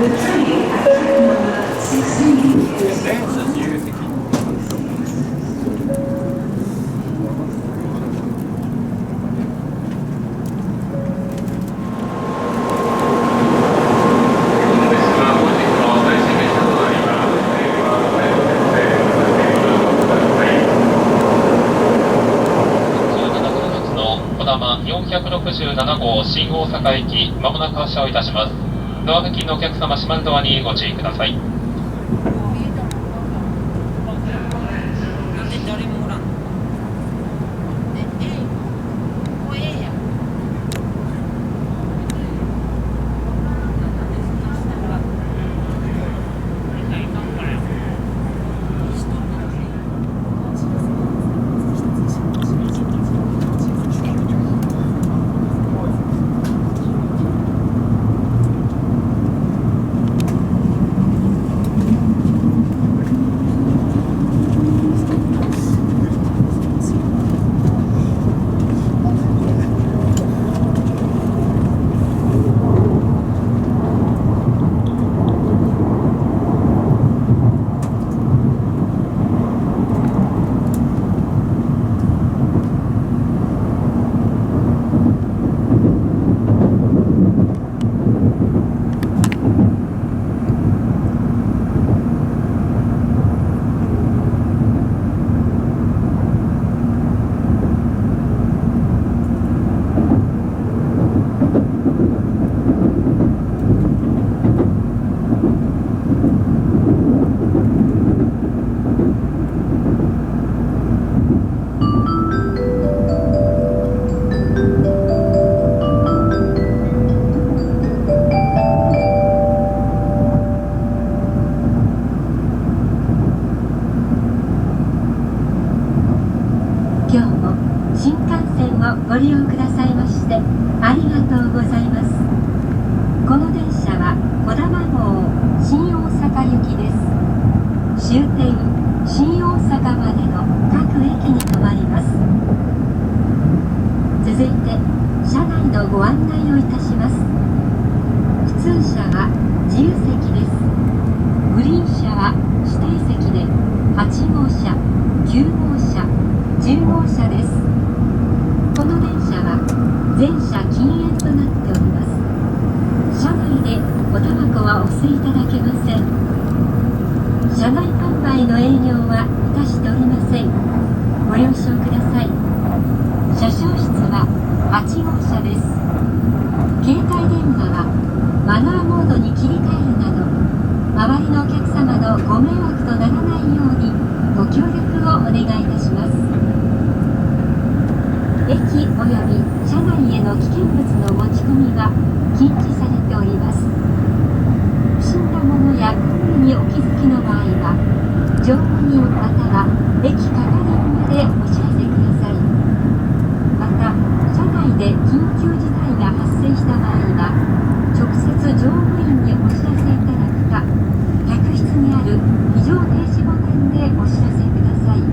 467号新大阪駅、まもなく発車をいたします。ドア付近のお客様、閉まるドアにご注意ください。ご利用くださいましてありがとうございます。この電車はこだま号新大阪行きです。終点新大阪までの各駅に停まります。続いて車内のご案内をいたします。普通車は自由席です。グリーン車は指定席で8号車、9号車、10号車です。この電車は全車禁煙となっております。車内でおタバコはお吸いいただけません。車内販売の営業はいたしておりません。ご了承ください。車掌室は8号車です。携帯電話はマナーモードに切り替えるなど周りのお客様のご迷惑とならないようにご協力をお願いいたします。駅及び車内への危険物の持ち込みは禁止されております。不審なものや行為にお気づきの場合は乗務員または駅係員までお知らせください。また車内で緊急事態が発生した場合は直接乗務員にお知らせいただくか客室にある非常停止ボタンでお知らせください。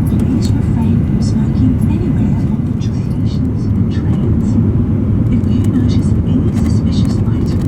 Please refrain from smoking anywhere on the stations and trains. If you notice any suspicious item,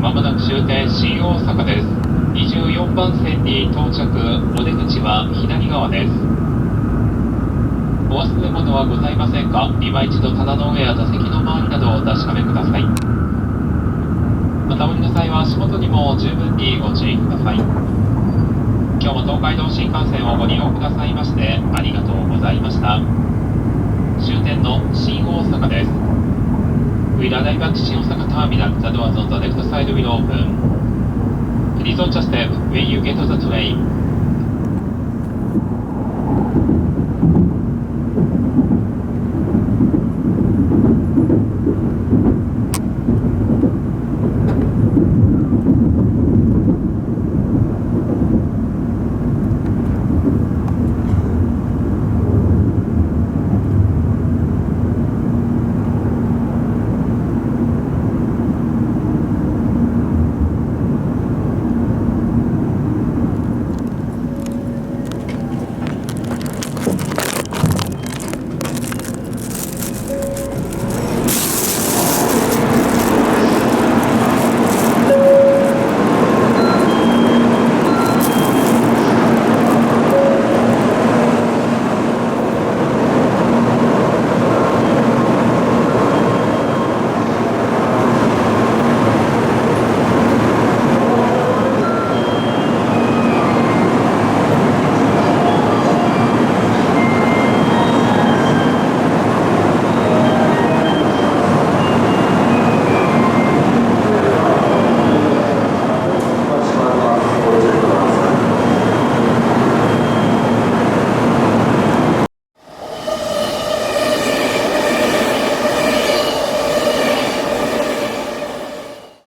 まもなく終点新大阪です。24番線に到着。お出口は左側です。お忘れ物はございませんか？今一度棚の上や座席の周りなどをお確かめください。また降りの際は足元にも十分にご注意ください。今日も東海道新幹線をご利用くださいましてありがとうございました。終点の新大阪です。We arrive at 新大阪 terminal. The doors on the left side will open. Please watch your step when you get to the train.